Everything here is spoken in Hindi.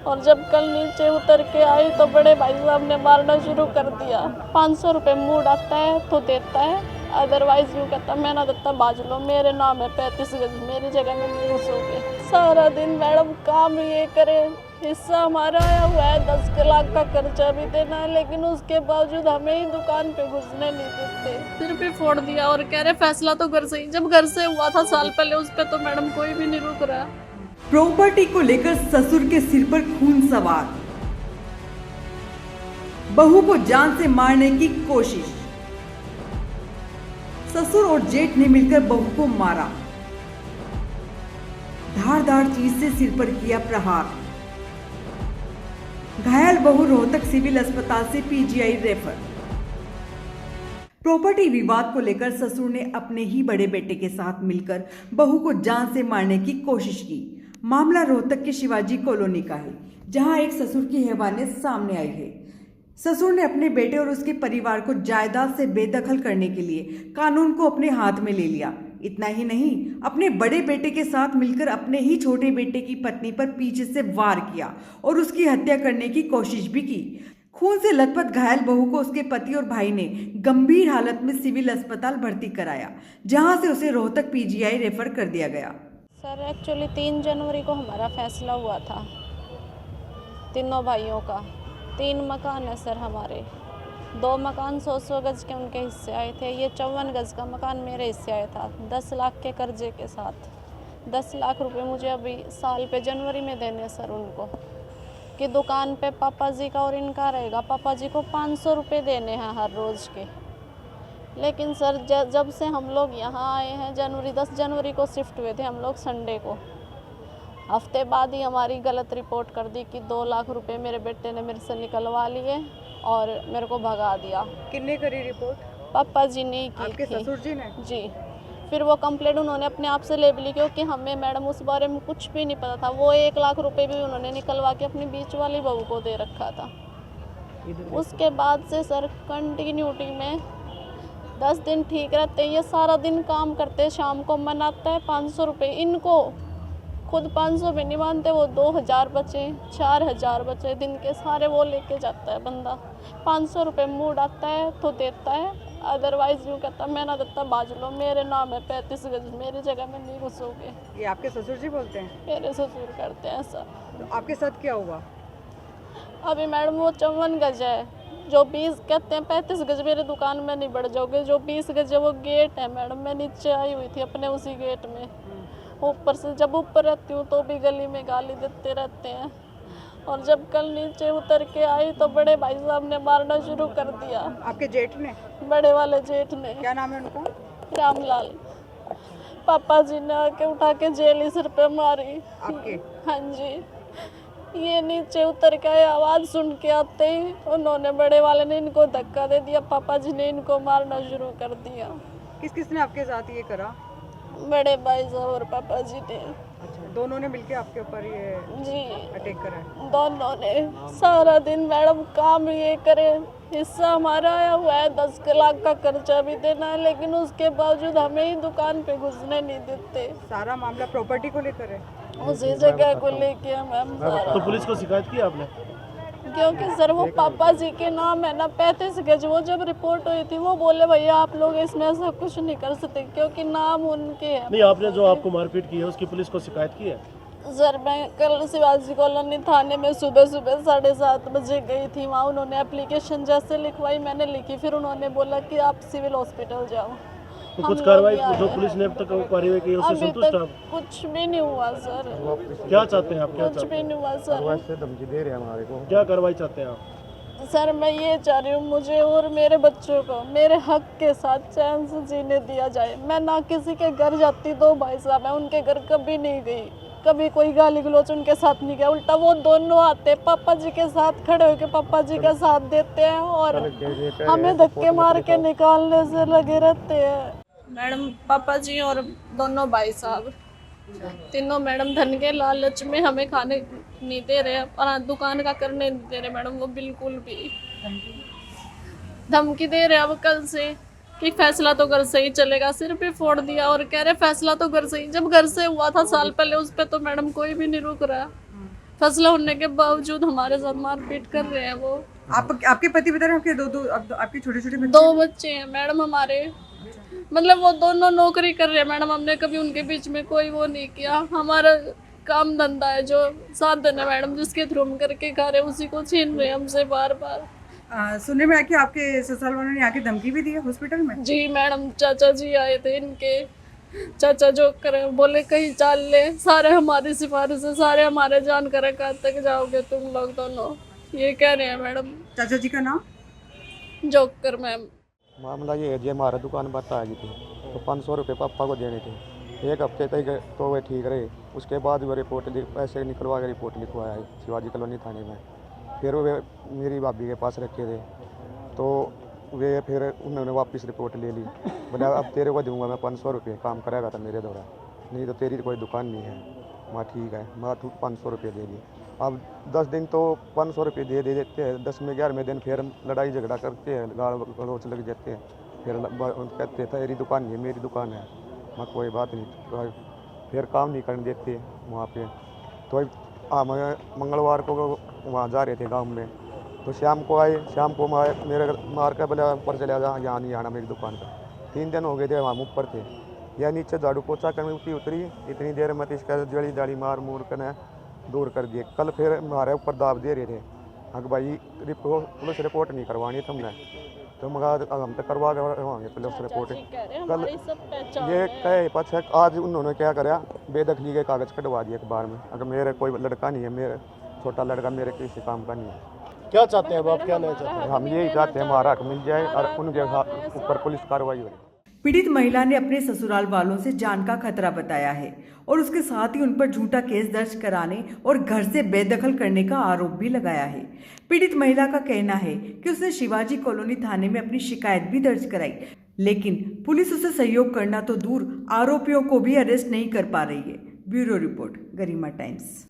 और जब कल नीचे उतर के आई तो बड़े भाई साहब ने मारना शुरू कर दिया। 500 रुपये मूड आता है तो देता है, अदरवाइज यूँ कहता मैं ना देता बाज लो, मेरे नाम है 35 गज, मेरी जगह में नहीं घुसोगे। सारा दिन मैडम काम ये करे, हिस्सा हमारा आया हुआ है 10 लाख का खर्चा भी देना है, लेकिन उसके बावजूद हमें ही दुकान पे घुसने नहीं देते। सिर पे फोड़ दिया और कह रहे फैसला तो घर से ही, जब घर से हुआ था साल पहले उस पर तो मैडम कोई भी नहीं रुक रहा। प्रॉपर्टी को लेकर ससुर के सिर पर खून सवार, बहू को जान से मारने की कोशिश, ससुर और जेठ ने मिलकर बहू को मारा, धारदार चीज से सिर पर किया प्रहार, घायल बहू रोहतक सिविल अस्पताल से पीजीआई रेफर। प्रॉपर्टी विवाद को लेकर ससुर ने अपने ही बड़े बेटे के साथ मिलकर बहू को जान से मारने की कोशिश की। मामला रोहतक के शिवाजी कॉलोनी का है, जहां एक ससुर की हैवानियत सामने आई है। ससुर ने अपने बेटे और उसके परिवार को जायदाद से बेदखल करने के लिए कानून को अपने हाथ में ले लिया। इतना ही नहीं, अपने बड़े बेटे के साथ मिलकर अपने ही छोटे बेटे की पत्नी पर पीछे से वार किया और उसकी हत्या करने की कोशिश भी की। खून से लथपथ घायल बहू को उसके पति और भाई ने गंभीर हालत में सिविल अस्पताल भर्ती कराया, जहां से उसे रोहतक पीजीआई रेफर कर दिया गया। सर एक्चुअली 3 जनवरी को हमारा फैसला हुआ था, तीनों भाइयों का। 3 मकान है सर हमारे, 2 मकान 100 गज के उनके हिस्से आए थे, ये 54 गज का मकान मेरे हिस्से आया था 10 लाख के कर्जे के साथ। 10 लाख रुपए मुझे अभी साल पे जनवरी में देने सर उनको, कि दुकान पे पापा जी का और इनका रहेगा। पापा जी को 500 रुपये देने हैं हर रोज़ के। लेकिन सर जब से हम लोग यहाँ आए हैं, 10 जनवरी को शिफ्ट हुए थे हम लोग संडे को, हफ्ते बाद ही हमारी गलत रिपोर्ट कर दी कि 2 लाख रुपए मेरे बेटे ने मेरे से निकलवा लिए और मेरे को भगा दिया। किन्ने करी रिपोर्ट? पापा जी ने ही की आपके थी। ससुर जी ने? जी। फिर वो कंप्लेंट उन्होंने अपने आप से ले ली, क्योंकि हमें मैडम उस बारे में कुछ भी नहीं पता था। वो 1 लाख रुपए भी उन्होंने निकलवा के अपनी बीच वाली बहू को दे रखा था। उसके बाद से सर कंटिन्यूटी में 10 दिन ठीक रहते हैं, ये सारा दिन काम करते, शाम को मन आता है 500 रुपये, इनको खुद 500 भी नहीं मानते, वो 2000 बचे, 4000 बचे, दिन के सारे वो लेके जाता है बंदा। 500 रुपये मूड आता है तो देता है, अदरवाइज यूँ कहता मैं ना देता बाज लो, मेरे नाम है 35 गज, मेरी जगह में नहीं घुसोगे। ये आपके ससुर जी बोलते हैं? मेरे ससुर करते हैं सर। तो आपके साथ क्या हुआ? अभी मैडम वो 54 गज है, जो 20 कहते हैं 35 गज मेरे दुकान में नहीं बढ़ जाओगे, जो 20 गज है वो गेट है मैडम। मैं नीचे आई हुई थी अपने उसी गेट में, ऊपर से जब ऊपर रहती हूँ तो भी गली में गाली देते रहते हैं, और जब कल नीचे उतर के आई तो बड़े भाई साहब ने मारना शुरू कर दिया। आपके जेठ ने? बड़े वाले जेठ ने। क्या नाम है उनका? रामलाल। पापा जी ने आके उठा के जेल ही सिर पे मारी। आपके? हाँ जी। ये नीचे उतर के आए, आवाज़ सुन के आते ही उन्होंने, बड़े वाले ने इनको धक्का दे दिया, पापा जी ने इनको मारना शुरू कर दिया। किस किस ने आपके साथ ये करा? बड़े भाई साहब और पापा जी ने। अच्छा, दोनों ने मिलके आपके ऊपर ये जी, अटैक करा है? दोनों ने। सारा दिन मैडम काम ये करे, हिस्सा हमारा आया हुआ है 10 लाख का खर्चा भी देना है, लेकिन उसके बावजूद हमें ही दुकान पे घुसने नहीं देते। सारा मामला प्रॉपर्टी को लेकर है? उसी जगह को लेके मैम सारा। तो पुलिस को शिकायत की आपने? क्योंकि सर वो पापा जी के नाम है ना 35 गज, वो जब रिपोर्ट हुई थी वो बोले भैया आप लोग इसमें ऐसा कुछ नहीं कर सकते, क्योंकि नाम उनके है। नहीं, आपने जो आपको मारपीट की है उसकी पुलिस को शिकायत की है? सर मैं कल शिवाजी कॉलोनी थाने में सुबह 7:30 बजे गई थी, वहाँ उन्होंने एप्लीकेशन जैसे लिखवाई मैंने लिखी, फिर उन्होंने बोला कि आप सिविल हॉस्पिटल जाओ। तो कुछ कार्रवाई जो पुलिस ने अब तक कार्रवाई की है उससे अभी संतुष्ट तक आप? कुछ भी नहीं हुआ सर, क्या चाहते हैं आप? क्या कुछ चाहते भी नहीं हुआ सर। से धमकी दे रहे हैं हमारे को। क्या कार्रवाई चाहते हैं आप? सर मैं ये चाह रही हूँ, मुझे और मेरे बच्चों को मेरे हक के साथ चैन से जीने दिया जाए। मैं ना किसी के घर जाती, 2 भाई साहब हैं, उनके घर कभी नहीं गई, कभी कोई गाली गलौज उनके साथ नहीं गया, उल्टा वो दोनों आते पापा जी के साथ खड़े होकर पापा जी का साथ देते हैं और हमें धक्के मार के निकालने से लगे रहते हैं। मैडम पापा जी और दोनों भाई साहब तीनों मैडम धन के लालच में हमें खाने नहीं दे रहे, और दुकान का करने नहीं दे रहे मैडम, वो बिल्कुल भी धमकी दे रहे। अब कल से कि फैसला तो घर से ही चलेगा, सिर पे फोड़ दिया और कह रहे फैसला तो घर से ही, जब घर से हुआ था साल पहले उस पर तो मैडम कोई भी नहीं रुक रहा। फैसला होने के बावजूद हमारे साथ मारपीट कर रहे हैं वो। आपके पति बता रहे हैं आपके आपके छोटे छोटे बच्चे 2 बच्चे हैं मैडम हमारे, मतलब वो दोनों नौकरी कर रहे हैं मैडम, हमने कभी उनके बीच में कोई वो नहीं किया। हमारा काम धंधा है, जो साधन है मैडम जिसके थ्रू हम करके खा रहे हैं उसी को छीन रहे हैं हमसे बार बार। सुनने में आया कि आपके ससुराल वालों ने आके धमकी भी दी है हॉस्पिटल में। जी मैडम, चाचा जी आए थे इनके, चाचा जो करे बोले कहीं चाल ले, सारे हमारी सिफारिश है, सारे हमारे जान कर कहाँ तक जाओगे तुम लोग दोनों, ये कह रहे हैं मैडम। चाचा जी का नाम? Joker ma'am. मामला ये है जी, हमारा दुकान बता आई थी तो 500 रुपये पापा को देने थे। 1 हफ्ते तक तो वे ठीक रहे, उसके बाद वो रिपोर्ट पैसे निकलवा के रिपोर्ट लिखवाया है शिवाजी कॉलोनी थाने में। फिर वे मेरी भाभी के पास रखे थे तो वे फिर उन्होंने वापस रिपोर्ट ले ली। बोला अब तेरे को दूंगा मैं 500 रुपये, काम करेगा था मेरे द्वारा, नहीं तो तेरी कोई दुकान नहीं है। मैं ठीक है, मैं 500 रुपये दे दी। अब 10 दिन तो 500 रुपये दे देते हैं, 10वें 11वें दिन फिर लड़ाई झगड़ा करते हैं, गाल गलौच लग जाते हैं। फिर कहते हैं तेरी दुकान नहीं है, मेरी दुकान है। मैं कोई बात नहीं, फिर काम नहीं करने देते वहाँ पे। तो मैं मंगलवार को वहाँ जा रहे थे गांव में, तो शाम को आए, शाम को मेरे मार कर बोला ऊपर चले जा, यहाँ नहीं आना मेरी दुकान पर। 3 दिन हो गए थे, वहाँ ऊपर थे या नीचे झाड़ू पोछा करने उतरी, इतनी देर में इसका जड़ी दाड़ी मार मूर कर दूर कर दिए। कल फिर हमारे ऊपर दाब दे रहे थे, अगर भाई पुलिस रिपोर्ट नहीं करवानी तुमने, तो मगर हम तो करवा करवाएंगे पुलिस रिपोर्ट। कल ये कहे पक्ष आज उन्होंने क्या करा, बेदखली के कागज़ कटवा दिए अखबार में। अगर मेरे कोई लड़का नहीं है, मेरे छोटा लड़का मेरे किसी काम का नहीं है। क्या चाहते हैं अब आप, क्या नहीं चाहते हैं? हम यही चाहते हैं हमारा हक मिल जाए और उनके ऊपर पुलिस कार्रवाई हो। पीड़ित महिला ने अपने ससुराल वालों से जान का खतरा बताया है और उसके साथ ही उन पर झूठा केस दर्ज कराने और घर से बेदखल करने का आरोप भी लगाया है। पीड़ित महिला का कहना है कि उसने शिवाजी कॉलोनी थाने में अपनी शिकायत भी दर्ज कराई, लेकिन पुलिस उसे सहयोग करना तो दूर आरोपियों को भी अरेस्ट नहीं कर पा रही है। ब्यूरो रिपोर्ट, गरिमा टाइम्स।